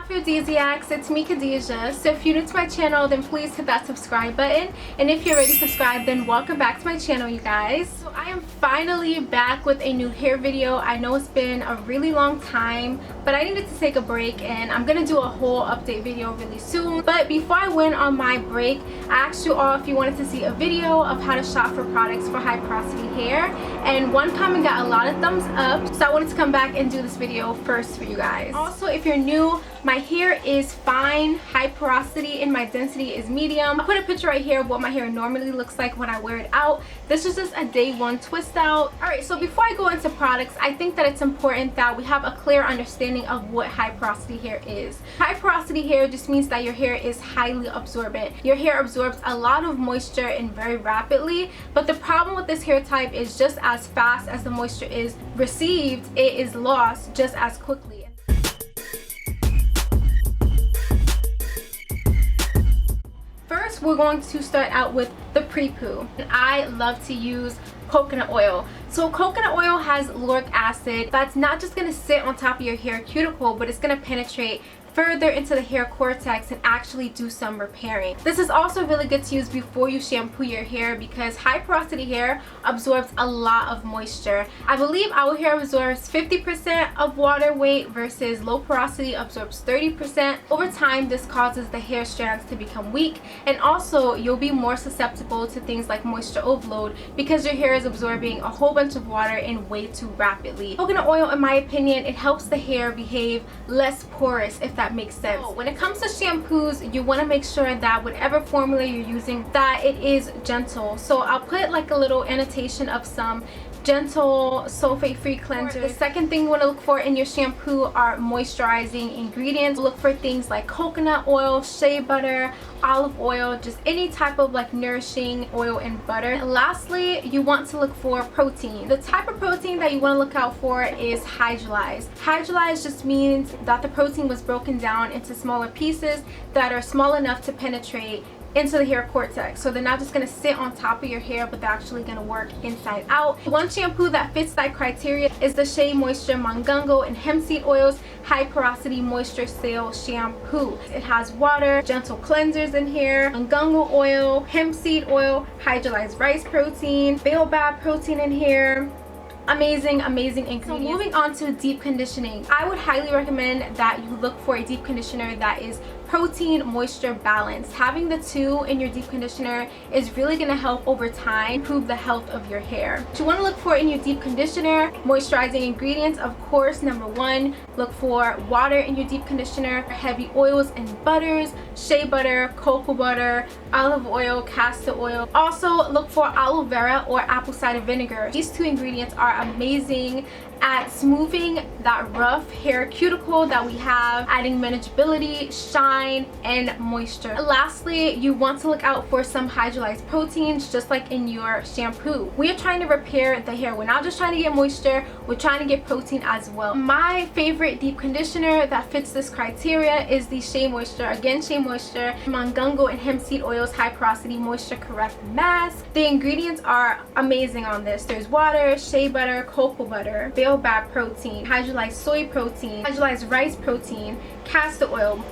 Khadisiacs, it's me Khadijah. So if you're new to my channel, then please hit that subscribe button, and if you're already subscribed, then welcome back to my channel, you guys. So I am finally back with a new hair video. I know it's been a really long time, but I needed to take a break, and I'm gonna do a whole update video really soon. But before I went on my break, I asked you all if you wanted to see a video of how to shop for products for high porosity hair, and one comment got a lot of thumbs up, so I wanted to come back and do this video first for you guys. Also, if you're new, my hair is fine, high porosity, and my density is medium. I put a picture right here of what my hair normally looks like when I wear it out. This is just a day one twist out. Alright, so before I go into products, I think that it's important that we have a clear understanding of what high porosity hair is. High porosity hair just means that your hair is highly absorbent. Your hair absorbs a lot of moisture and very rapidly, but the problem with this hair type is just as fast as the moisture is received, it is lost just as quickly. First, we're going to start out with the pre-poo. I love to use coconut oil. So coconut oil has lauric acid that's not just going to sit on top of your hair cuticle, but it's going to penetrate further into the hair cortex and actually do some repairing. This is also really good to use before you shampoo your hair because high porosity hair absorbs a lot of moisture. I believe our hair absorbs 50% of water weight versus low porosity absorbs 30%. Over time, this causes the hair strands to become weak, and also you'll be more susceptible to things like moisture overload because your hair is absorbing a whole bunch of water in way too rapidly. Coconut oil, in my opinion, it helps the hair behave less porous, if that makes sense. So when it comes to shampoos, you want to make sure that whatever formula you're using, that it is gentle. So I'll put like a little annotation of some gentle sulfate-free cleansers. The second thing you want to look for in your shampoo are moisturizing ingredients. Look for things like coconut oil, shea butter, olive oil, just any type of like nourishing oil and butter. And lastly, you want to look for protein. The type of protein that you want to look out for is hydrolyzed. Hydrolyzed just means that the protein was broken down into smaller pieces that are small enough to penetrate into the hair cortex, so they're not just going to sit on top of your hair, but they're actually going to work inside out. One shampoo that fits that criteria is the Shea Moisture Mangongo and Hemp Seed Oils High Porosity Moisture Seal Shampoo. It has water, gentle cleansers in here, mangongo oil, hemp seed oil, hydrolyzed rice protein, baobab protein in here. Amazing ingredients. So moving on to deep conditioning, I would highly recommend that you look for a deep conditioner that is protein moisture balanced. Having the two in your deep conditioner is really going to help over time improve the health of your hair. What you want to look for in your deep conditioner: moisturizing ingredients, of course. Number one, look for water in your deep conditioner, heavy oils and butters, shea butter, cocoa butter, olive oil, castor oil. Also look for aloe vera or apple cider vinegar. These two ingredients are amazing at smoothing that rough hair cuticle that we have, adding manageability, shine, and moisture. And lastly, you want to look out for some hydrolyzed proteins, just like in your shampoo. We are trying to repair the hair. We're not just trying to get moisture, we're trying to get protein as well. My favorite deep conditioner that fits this criteria is the Shea Moisture, again Shea Moisture, Mangongo and Hemp Seed Oils High Porosity Moisture Correct Mask. The ingredients are amazing on this. There's water, shea butter, cocoa butter, baobab protein, hydrolyzed soy protein, hydrolyzed rice protein, castor oil.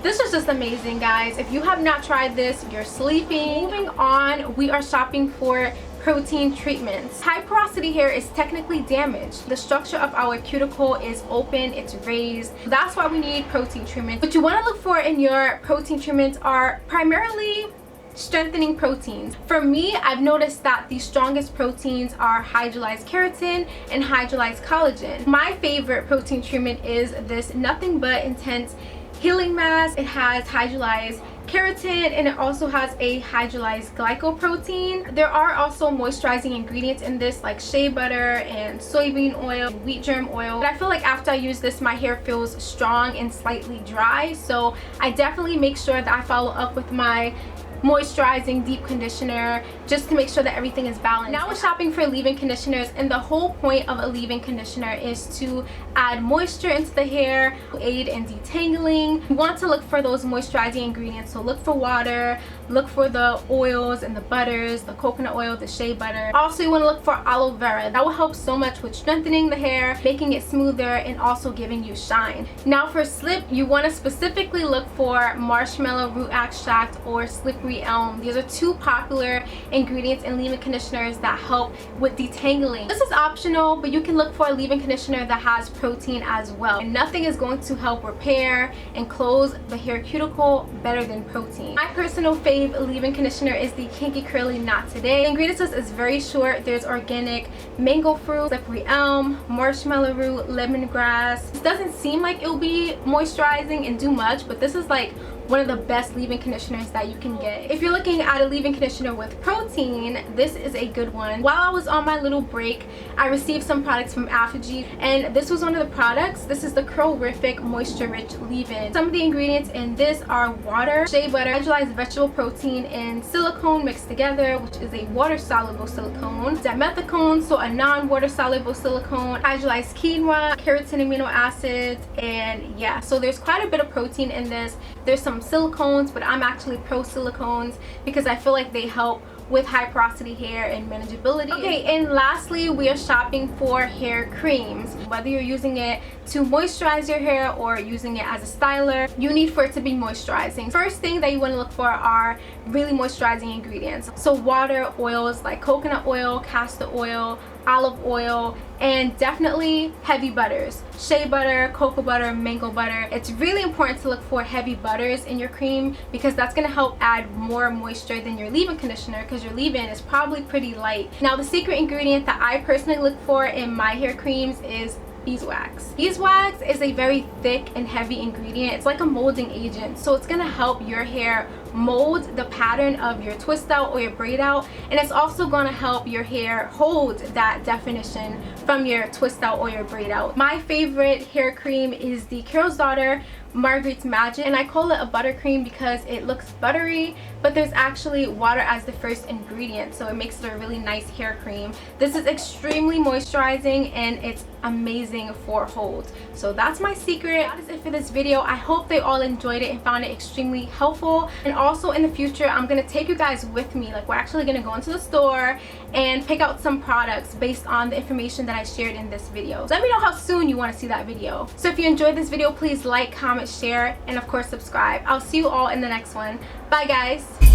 This is just amazing, guys. If you have not tried this, you're sleeping. Moving on, we are shopping for protein treatments. High porosity hair is technically damaged. The structure of our cuticle is open, it's raised. That's why we need protein treatments. What you want to look for in your protein treatments are primarily strengthening proteins. For me, I've noticed that the strongest proteins are hydrolyzed keratin and hydrolyzed collagen. My favorite protein treatment is this Nothing But Intense Healing Mask. It has hydrolyzed keratin and it also has a hydrolyzed glycoprotein. There are also moisturizing ingredients in this like shea butter and soybean oil, wheat germ oil. But I feel like after I use this, my hair feels strong and slightly dry, so I definitely make sure that I follow up with my moisturizing deep conditioner, just to make sure that everything is balanced. Now we're shopping for leave-in conditioners, and the whole point of a leave-in conditioner is to add moisture into the hair, aid in detangling. You want to look for those moisturizing ingredients, so look for water, look for the oils and the butters, the coconut oil, the shea butter. Also, you want to look for aloe vera. That will help so much with strengthening the hair, making it smoother, and also giving you shine. Now for slip, you want to specifically look for marshmallow root extract or slippery elm. These are two popular ingredients in leave-in conditioners that help with detangling. This is optional, but you can look for a leave-in conditioner that has protein as well. And nothing is going to help repair and close the hair cuticle better than protein. My personal fave leave-in conditioner is the Kinky Curly Not Today. The ingredients list is very short. There's organic mango fruit, slippery elm, marshmallow root, lemongrass. This doesn't seem like it'll be moisturizing and do much, but this is like one of the best leave-in conditioners that you can get. If you're looking at a leave-in conditioner with protein, this is a good one. While I was on my little break, I received some products from Afro, and this was one of the products. This is the Curlrific Moisture Rich Leave-In. Some of the ingredients in this are water, shea butter, hydrolyzed vegetable protein, and silicone mixed together, which is a water-soluble silicone, dimethicone, so a non-water-soluble silicone, hydrolyzed quinoa, keratin amino acids, and yeah, so there's quite a bit of protein in this. There's some silicones, but I'm actually pro silicones because I feel like they help with high porosity hair and manageability. Okay, and lastly, we are shopping for hair creams. Whether you're using it to moisturize your hair or using it as a styler, you need for it to be moisturizing. First thing that you want to look for are really moisturizing ingredients. So water, oils like coconut oil, castor oil, olive oil, and definitely heavy butters. Shea butter, cocoa butter, mango butter. It's really important to look for heavy butters in your cream because that's going to help add more moisture than your leave-in conditioner, because your leave-in is probably pretty light. Now the secret ingredient that I personally look for in my hair creams is beeswax. Beeswax is a very thick and heavy ingredient. It's like a molding agent, so it's gonna help your hair mold the pattern of your twist out or your braid out, and it's also going to help your hair hold that definition from your twist out or your braid out. My favorite hair cream is the Carol's Daughter Marguerite's Magic, and I call it a buttercream because it looks buttery, but there's actually water as the first ingredient, so it makes it a really nice hair cream. This is extremely moisturizing and it's amazing for hold. So that's my secret. That is it for this video. I hope they all enjoyed it and found it extremely helpful. And also in the future, I'm gonna take you guys with me. Like, we're actually gonna go into the store and pick out some products based on the information that I shared in this video. So let me know how soon you want to see that video. So if you enjoyed this video, please like, comment, share, and of course subscribe. I'll see you all in the next one. Bye guys.